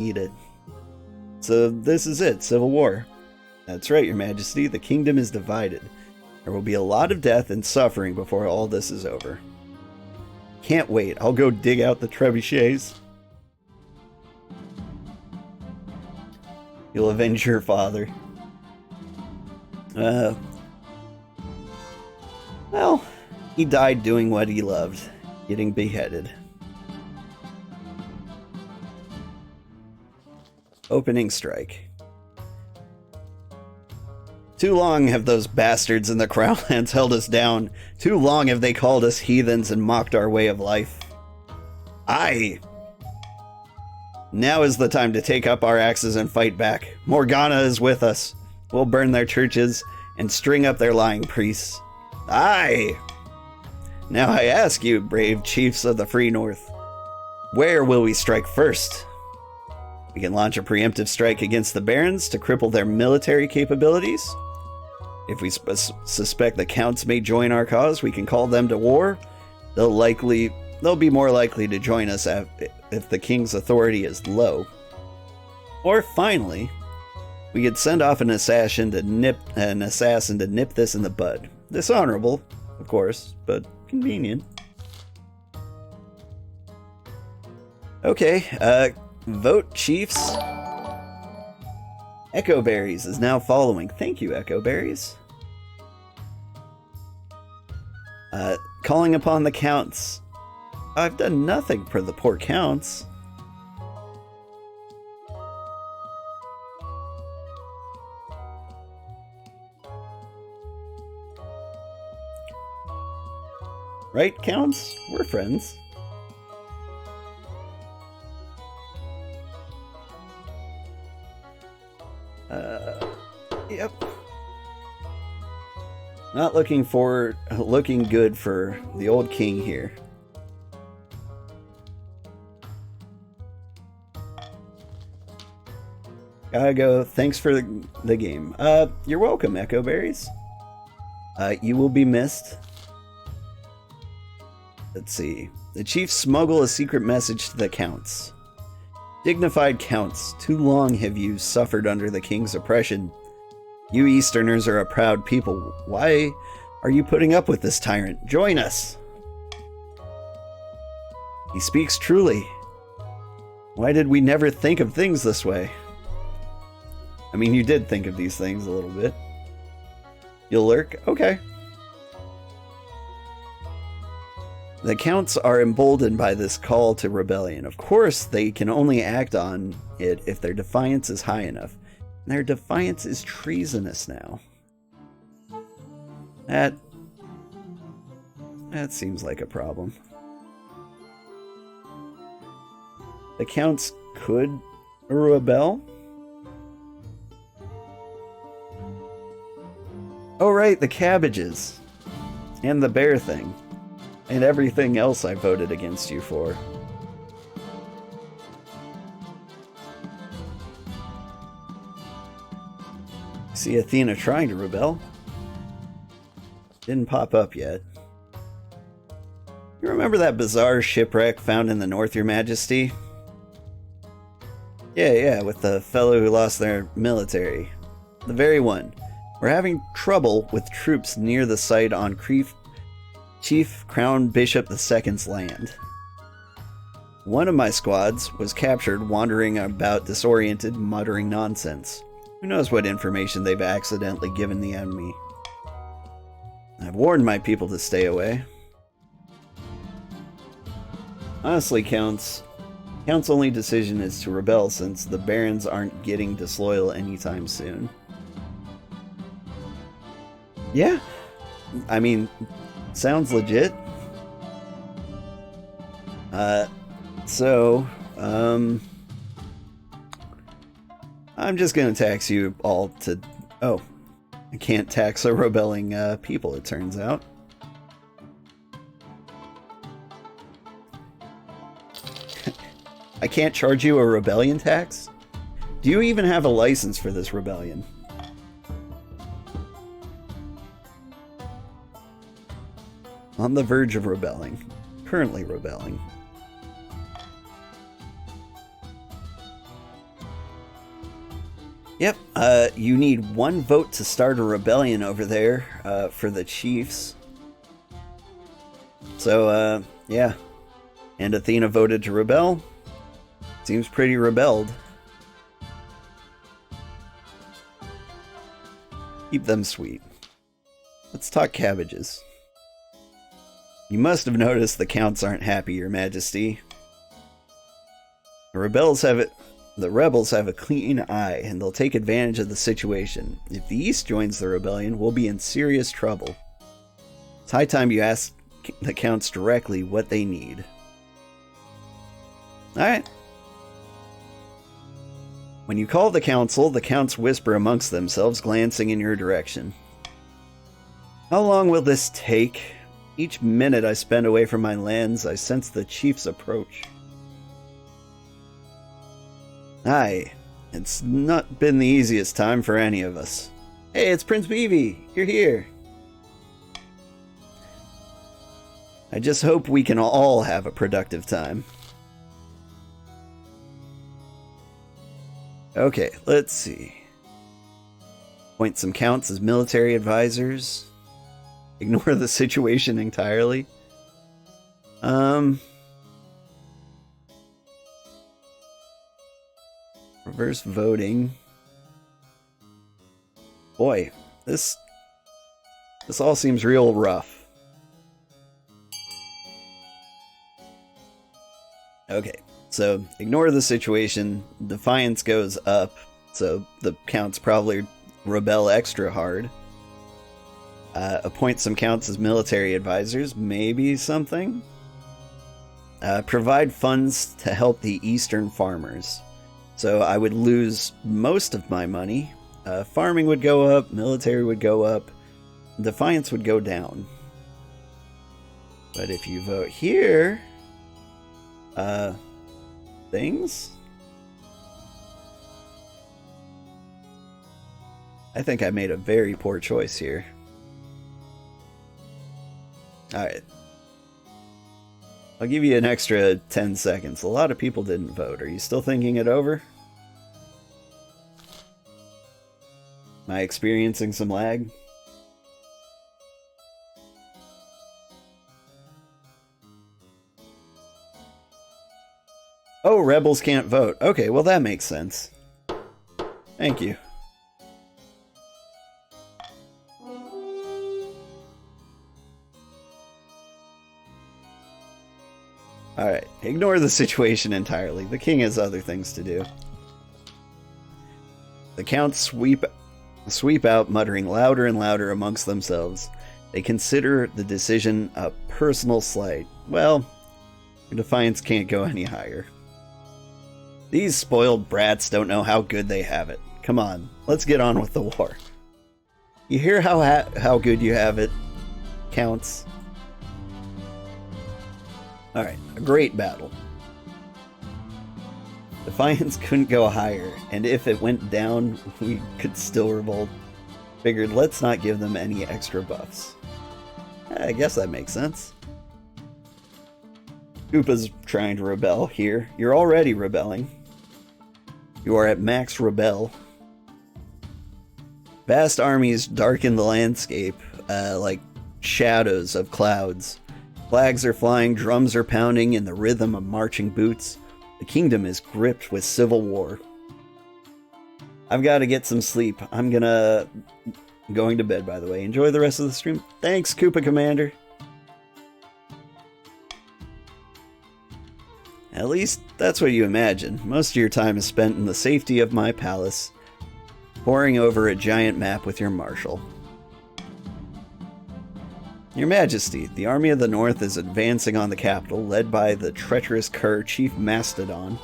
Eat it. So this is it, civil war. That's right, Your Majesty, the kingdom is divided. There will be a lot of death and suffering before all this is over. Can't wait, I'll go dig out the trebuchets. You'll avenge your father. Well, he died doing what he loved, getting beheaded. Opening strike. Too long have those bastards in the Crownlands held us down. Too long have they called us heathens and mocked our way of life. Aye! Now is the time to take up our axes and fight back. Morgana is with us. We'll burn their churches and string up their lying priests. Aye! Now I ask you, brave chiefs of the Free North, where will we strike first? We can launch a preemptive strike against the Barons to cripple their military capabilities. If we suspect the Counts may join our cause, we can call them to war. They'll be more likely to join us if the King's authority is low. Or finally, we could send off an assassin to nip this in the bud. Dishonorable, of course, but convenient. Okay, vote chiefs. Echo Berries is now following. Thank you, Echo Berries. Calling upon the Counts. I've done nothing for the poor Counts. Right, Counts? We're friends. Yep. Not looking good for the old king here. Gotta go. Thanks for the game. You're welcome, Echo Berries. You will be missed. Let's see. The chiefs smuggle a secret message to the Counts. Dignified Counts, too long have you suffered under the king's oppression. You Easterners are a proud people. Why are you putting up with this tyrant? Join us! He speaks truly. Why did we never think of things this way? I mean, you did think of these things a little bit. You'll lurk? Okay. The Counts are emboldened by this call to rebellion. Of course, they can only act on it if their defiance is high enough. And their defiance is treasonous now. That seems like a problem. The Counts could rebel. Oh right, the cabbages. And the bear thing. And everything else I voted against you for. See Athena trying to rebel. Didn't pop up yet. You remember that bizarre shipwreck found in the north, Your Majesty? Yeah, with the fellow who lost their military. The very one. We're having trouble with troops near the site on Chief Crown Bishop II's land. One of my squads was captured wandering about disoriented, muttering nonsense. Who knows what information they've accidentally given the enemy. I've warned my people to stay away. Honestly, Count's only decision is to rebel since the Barons aren't getting disloyal anytime soon. Yeah, I mean, sounds legit. I'm just gonna tax you all to... Oh, I can't tax a rebelling people, it turns out. I can't charge you a rebellion tax? Do you even have a license for this rebellion? On the verge of rebelling. Currently rebelling. Yep, you need 1 vote to start a rebellion over there, for the chiefs. So, yeah. And Athena voted to rebel. Seems pretty rebelled. Keep them sweet. Let's talk cabbages. You must have noticed the counts aren't happy, Your Majesty. The rebels have a clean eye, and they'll take advantage of the situation. If the East joins the rebellion, we'll be in serious trouble. It's high time you ask the counts directly what they need. Alright. When you call the council, the counts whisper amongst themselves, glancing in your direction. How long will this take? Each minute I spend away from my lands, I sense the chief's approach. Aye, it's not been the easiest time for any of us. Hey, it's Prince Beevy! You're here! I just hope we can all have a productive time. Okay, let's see. Appoint some counts as military advisors. Ignore the situation entirely. Reverse voting. Boy, this all seems real rough. Okay, so ignore the situation. Defiance goes up, so the counts probably rebel extra hard. Appoint some counts as military advisors, maybe something. Provide funds to help the eastern farmers. So I would lose most of my money. Farming would go up, military would go up, Defiance would go down. But if you vote here, things? I think I made a very poor choice here. Alright. I'll give you an extra 10 seconds. A lot of people didn't vote. Are you still thinking it over? Am I experiencing some lag? Oh, rebels can't vote. Okay, well that makes sense. Thank you. Alright, ignore the situation entirely. The king has other things to do. The counts sweep out, muttering louder and louder amongst themselves. They consider the decision a personal slight. Well, your defiance can't go any higher. These spoiled brats don't know how good they have it. Come on, let's get on with the war. You hear how good you have it, counts? Alright, a great battle. Defiance couldn't go higher, and if it went down, we could still revolt. Figured, let's not give them any extra buffs. I guess that makes sense. Koopa's trying to rebel here. You're already rebelling. You are at max rebel. Vast armies darken the landscape, like shadows of clouds. Flags are flying, drums are pounding in the rhythm of marching boots. The kingdom is gripped with civil war. I've got to get some sleep. I'm going to bed, by the way. Enjoy the rest of the stream. Thanks, Koopa Commander. At least, that's what you imagine. Most of your time is spent in the safety of my palace, poring over a giant map with your marshal. Your Majesty, the army of the North is advancing on the capital, led by the treacherous cur Chief Mastadonnnn.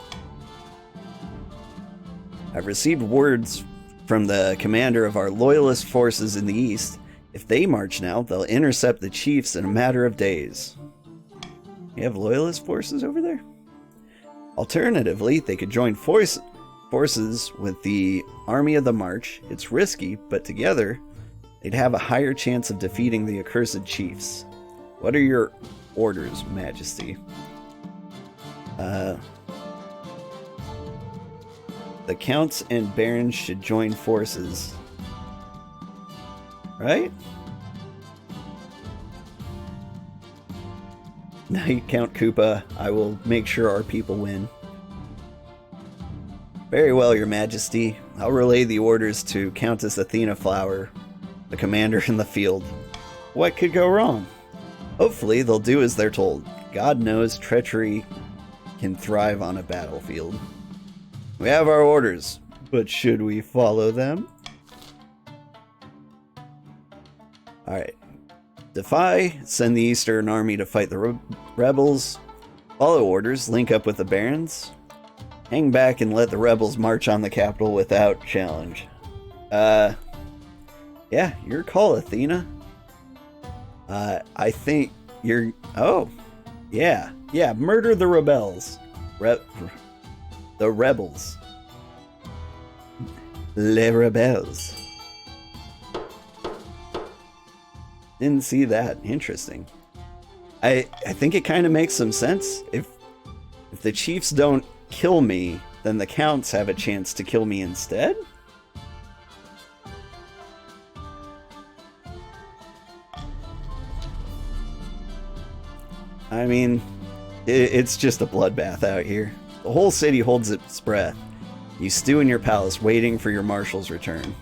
I've received words from the commander of our loyalist forces in the east. If they march now, they'll intercept the chiefs in a matter of days. You have loyalist forces over there? Alternatively, they could join forces with the army of the March. It's risky, but together, they'd have a higher chance of defeating the accursed chiefs. What are your orders, Majesty? The counts and barons should join forces. Right? Knight Count Koopa, I will make sure our people win. Very well, Your Majesty. I'll relay the orders to Countess Athena Flower, the commander in the field. What could go wrong? Hopefully, they'll do as they're told. God knows treachery can thrive on a battlefield. We have our orders, but should we follow them? Alright. Defy, send the Eastern Army to fight the rebels. Follow orders, link up with the barons. Hang back and let the rebels march on the capital without challenge. Yeah, your call, Athena. I think you're... Oh, yeah. Yeah, murder the rebels. The rebels. Les rebels. Didn't see that. Interesting. I think it kind of makes some sense. If the chiefs don't kill me, then the counts have a chance to kill me instead? I mean, it's just a bloodbath out here. The whole city holds its breath. You stew in your palace, waiting for your marshal's return.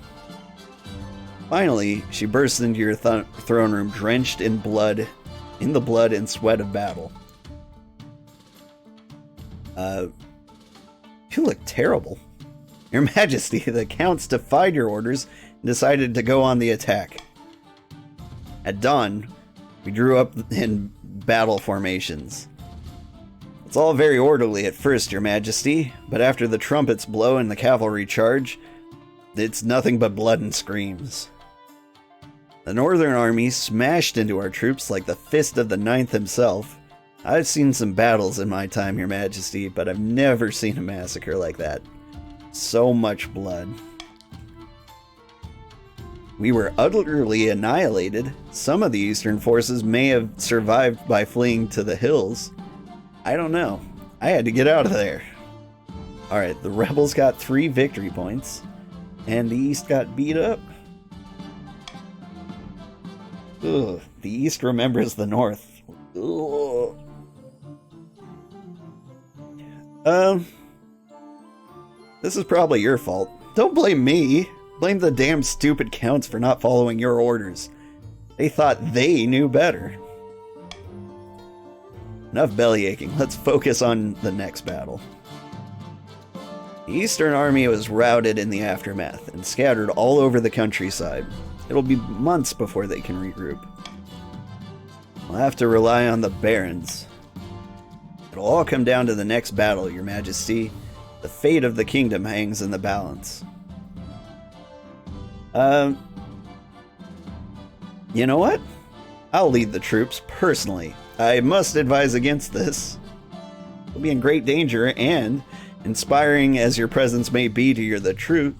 Finally, she bursts into your throne room, drenched in blood, in the blood and sweat of battle. You look terrible. Your Majesty, the counts defied your orders and decided to go on the attack. At dawn, we drew up in battle formations. It's all very orderly at first, Your Majesty, but after the trumpets blow and the cavalry charge, it's nothing but blood and screams. The Northern Army smashed into our troops like the fist of the Ninth himself. I've seen some battles in my time, Your Majesty, but I've never seen a massacre like that. So much blood. We were utterly annihilated. Some of the Eastern forces may have survived by fleeing to the hills. I don't know. I had to get out of there. Alright, the rebels got 3 victory points, and the East got beat up. Ugh, the East remembers the North. Ugh. This is probably your fault. Don't blame me. Blame the damn stupid counts for not following your orders. They thought they knew better. Enough bellyaching. Let's focus on the next battle. The Eastern Army was routed in the aftermath and scattered all over the countryside. It'll be months before they can regroup. We'll have to rely on the barons. It'll all come down to the next battle, Your Majesty. The fate of the kingdom hangs in the balance. You know what? I'll lead the troops personally. I must advise against this. You'll be in great danger, and, inspiring as your presence may be to the truth,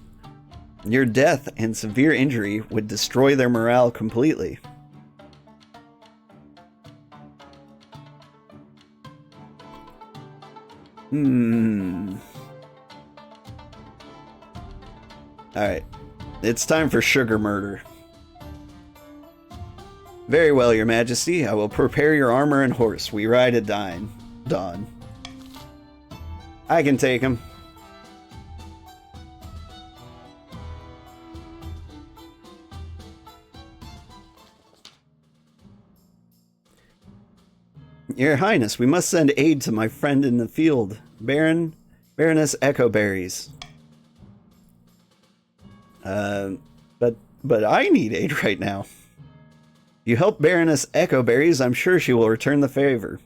your death and severe injury would destroy their morale completely. Alright. It's time for sugar murder. Very well, Your Majesty. I will prepare your armor and horse. We ride at dawn. I can take him. Your Highness, we must send aid to my friend in the field, Baroness Echoberries. But I need aid right now. You help Baroness Echoberries, I'm sure she will return the favor.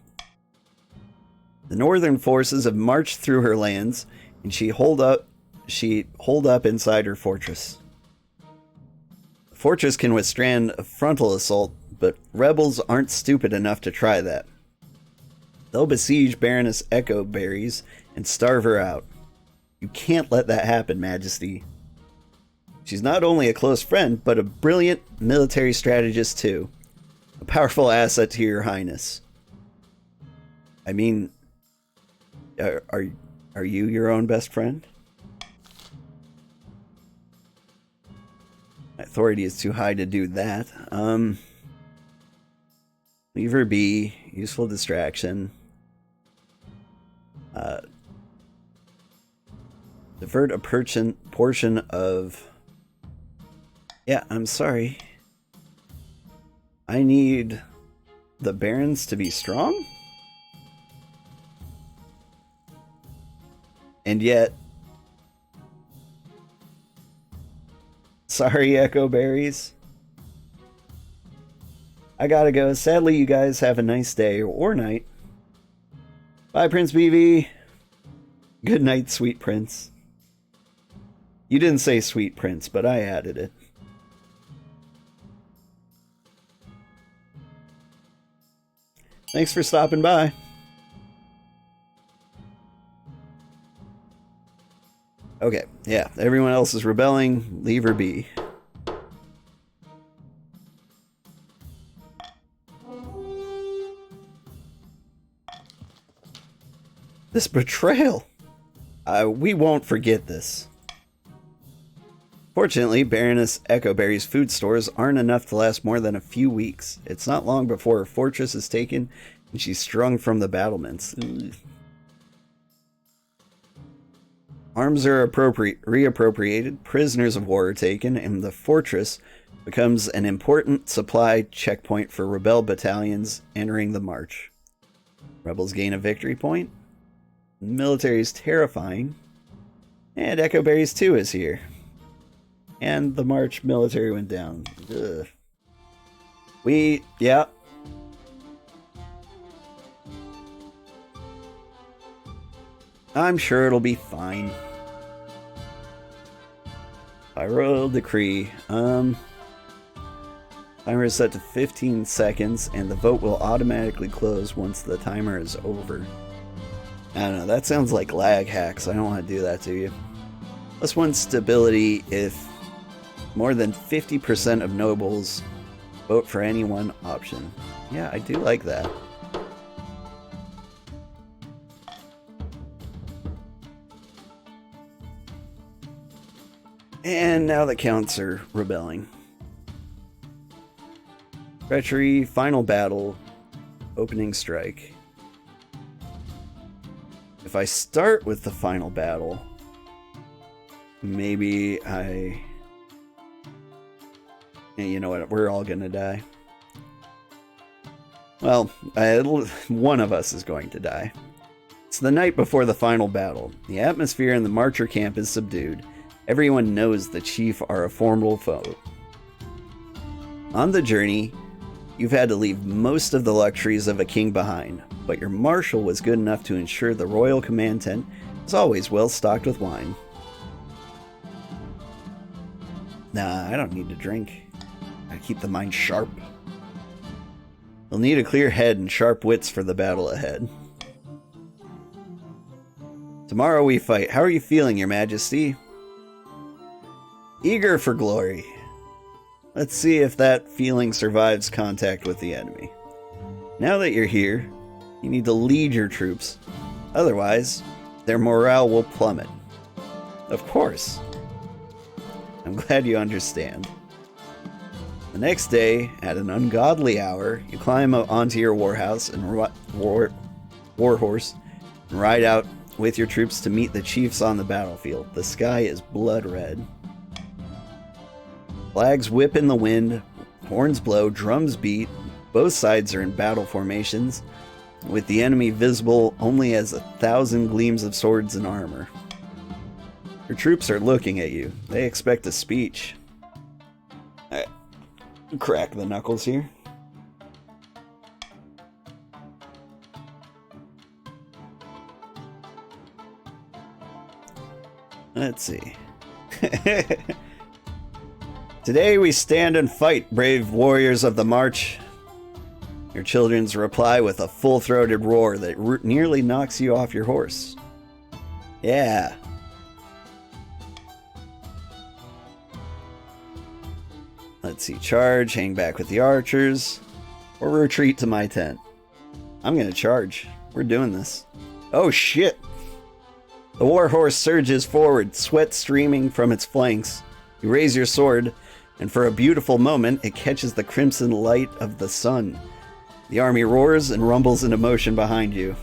The northern forces have marched through her lands, and she holed up inside her fortress. The fortress can withstand a frontal assault, but rebels aren't stupid enough to try that. They'll besiege Baroness Echoberries and starve her out. You can't let that happen, Majesty. She's not only a close friend, but a brilliant military strategist too. A powerful asset to your Highness. I mean, are you your own best friend? My authority is too high to do that. Leave her be. Useful distraction. Divert a portion of... Yeah, I'm sorry. I need the barons to be strong? And yet... Sorry, Echo Berries. I gotta go. Sadly, you guys have a nice day or night. Bye, Prince BB. Good night, sweet prince. You didn't say sweet prince, but I added it. Thanks for stopping by. Okay, yeah, everyone else is rebelling. Leave her be. This betrayal! We won't forget this. Fortunately, Baroness Echoberry's food stores aren't enough to last more than a few weeks. It's not long before her fortress is taken and she's strung from the battlements. Ugh. Arms are reappropriated, prisoners of war are taken, and the fortress becomes an important supply checkpoint for rebel battalions entering the march. Rebels gain a victory point. The military is terrifying. And Echoberries 2 is here. And the March military went down. Ugh. Yeah. I'm sure it'll be fine. By royal decree, timer is set to 15 seconds, and the vote will automatically close once the timer is over. I don't know, that sounds like lag hacks. I don't want to do that to you. +1 stability if more than 50% of nobles vote for any one option. Yeah, I do like that. And now the counts are rebelling. Treachery, final battle, opening strike. If I start with the final battle, maybe you know what, we're all gonna die. Well, one of us is going to die. It's the night before the final battle. The atmosphere in the Marcher camp is subdued. Everyone knows the chief are a formidable foe. On the journey, you've had to leave most of the luxuries of a king behind, but your marshal was good enough to ensure the royal command tent is always well stocked with wine. Nah, I don't need to drink. I keep the mind sharp. You'll need a clear head and sharp wits for the battle ahead. Tomorrow we fight. How are you feeling, Your Majesty? Eager for glory. Let's see if that feeling survives contact with the enemy. Now that you're here, you need to lead your troops. Otherwise, their morale will plummet. Of course. I'm glad you understand. The next day, at an ungodly hour, you climb onto your warhouse and warhorse and ride out with your troops to meet the chiefs on the battlefield. The sky is blood red. Flags whip in the wind, horns blow, drums beat. Both sides are in battle formations, with the enemy visible only as 1,000 gleams of swords and armor. Your troops are looking at you. They expect a speech. Alright. Crack the knuckles here. Let's see. Today we stand and fight, brave warriors of the march. Your children's reply with a full-throated roar that nearly knocks you off your horse. Yeah. Let's see. Charge, hang back with the archers, or retreat to my tent. I'm gonna charge. We're doing this. Oh shit! The warhorse surges forward, sweat streaming from its flanks. You raise your sword, and for a beautiful moment it catches the crimson light of the sun. The army roars and rumbles into motion behind you.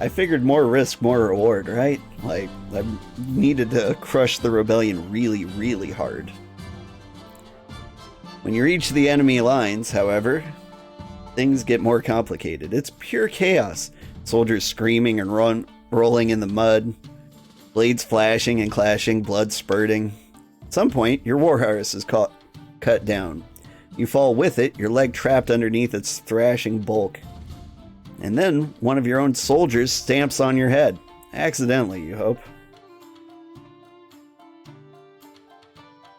I figured more risk, more reward, right? Like, I needed to crush the rebellion really, really hard. When you reach the enemy lines, however, things get more complicated. It's pure chaos. Soldiers screaming and rolling in the mud, blades flashing and clashing, blood spurting. At some point, your warhorse is cut down. You fall with it, your leg trapped underneath its thrashing bulk. And then one of your own soldiers stamps on your head. Accidentally, you hope.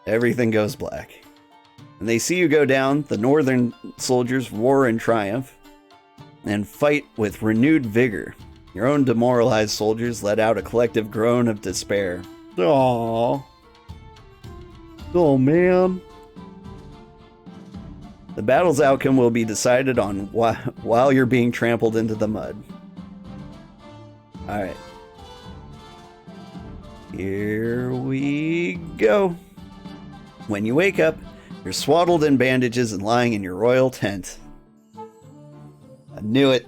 Everything goes black. When they see you go down, the northern soldiers roar in triumph and fight with renewed vigor. Your own demoralized soldiers let out a collective groan of despair. Aww. Oh, man. The battle's outcome will be decided on while you're being trampled into the mud. Alright. Here we go. When you wake up, you're swaddled in bandages and lying in your royal tent. I knew it.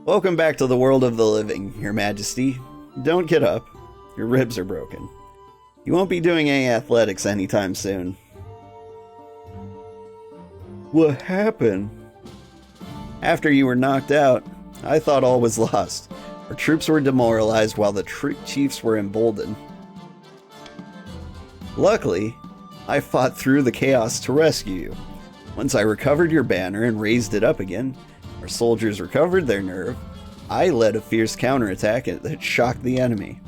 Welcome back to the world of the living, Your Majesty. Don't get up. Your ribs are broken. You won't be doing any athletics anytime soon. What happened? After you were knocked out, I thought all was lost. Our troops were demoralized while the chiefs were emboldened. Luckily, I fought through the chaos to rescue you. Once I recovered your banner and raised it up again, our soldiers recovered their nerve. I led a fierce counterattack that shocked the enemy.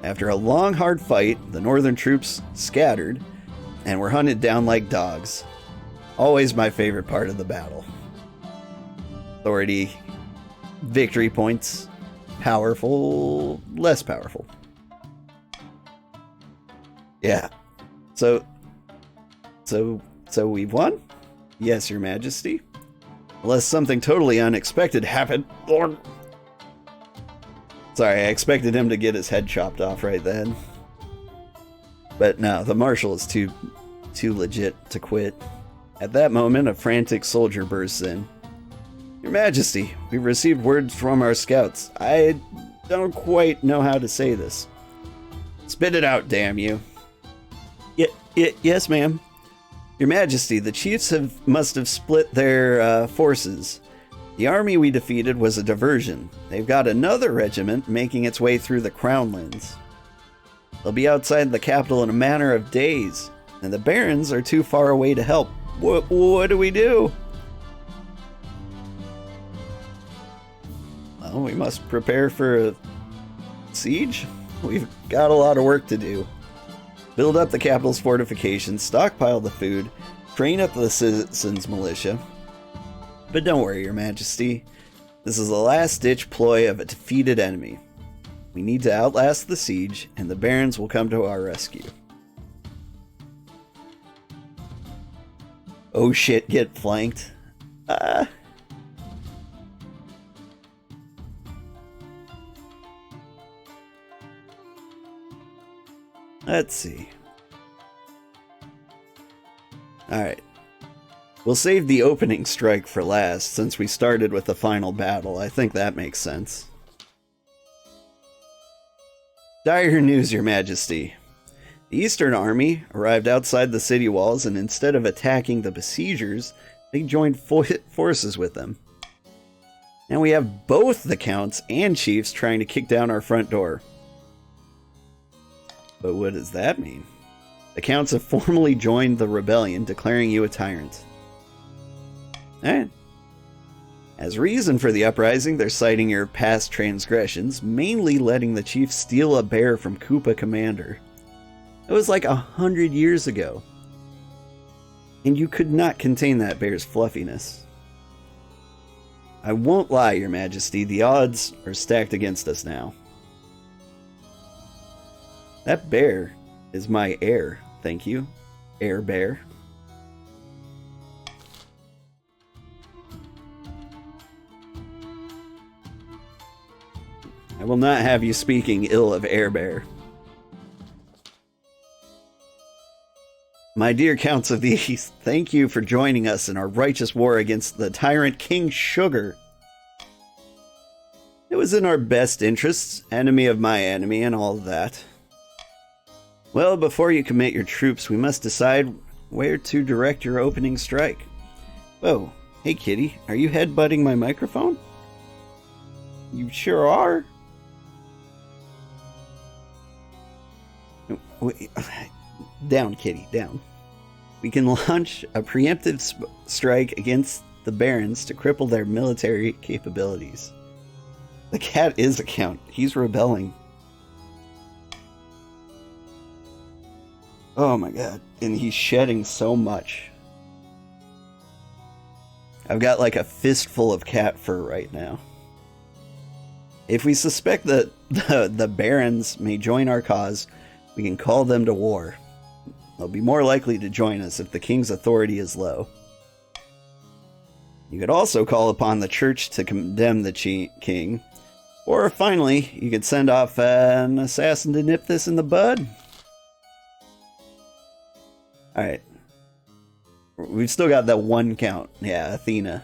After a long, hard fight, the northern troops scattered and were hunted down like dogs. Always my favorite part of the battle. Authority, victory points, powerful, less powerful. Yeah. So we've won? Yes, Your Majesty. Unless something totally unexpected happened. Lord. Sorry, I expected him to get his head chopped off right then. But no, the marshal is too legit to quit. At that moment, a frantic soldier bursts in. Your Majesty, we've received words from our scouts. I don't quite know how to say this. Spit it out, damn you. Yes, ma'am. Your Majesty, the chiefs must have split their forces. The army we defeated was a diversion. They've got another regiment making its way through the Crownlands. They'll be outside the capital in a matter of days, and the barons are too far away to help. What do we do? Well, we must prepare for a siege. We've got a lot of work to do. Build up the capital's fortifications, stockpile the food, train up the citizens' militia. But don't worry, Your Majesty. This is the last-ditch ploy of a defeated enemy. We need to outlast the siege, and the barons will come to our rescue. Oh shit, get flanked. Let's see. Alright. We'll save the opening strike for last, since we started with the final battle. I think that makes sense. Dire news, Your Majesty. The Eastern Army arrived outside the city walls, and instead of attacking the besiegers, they joined forces with them. Now we have both the counts and chiefs trying to kick down our front door. But what does that mean? The counts have formally joined the rebellion, declaring you a tyrant. Alright. As reason for the uprising, they're citing your past transgressions, mainly letting the chief steal a bear from Koopa Commander. It was like 100 years ago. And you could not contain that bear's fluffiness. I won't lie, Your Majesty, the odds are stacked against us now. That bear is my heir, thank you, Air Bear. I will not have you speaking ill of Airbear. My dear Counts of the East, thank you for joining us in our righteous war against the tyrant King Sugar. It was in our best interests, enemy of my enemy, and all of that. Well, before you commit your troops, we must decide where to direct your opening strike. Whoa, hey kitty, are you headbutting my microphone? You sure are. Wait, down, kitty, down. We can launch a preemptive strike against the barons to cripple their military capabilities. The cat is a count. He's rebelling. Oh my god. And he's shedding so much. I've got like a fistful of cat fur right now. If we suspect that the barons may join our cause, we can call them to war. They'll be more likely to join us if the king's authority is low. You could also call upon the church to condemn the king. Or finally, you could send off an assassin to nip this in the bud. Alright. We've still got that one count. Yeah, Athena.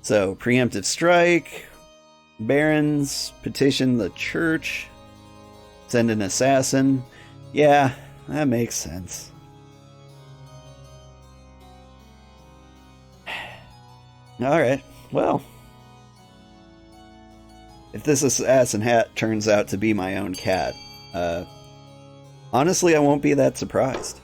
So, preemptive strike. Barons petition the church. Send an assassin. Yeah, that makes sense. Alright, well. If this assassin hat turns out to be my own cat, honestly, I won't be that surprised.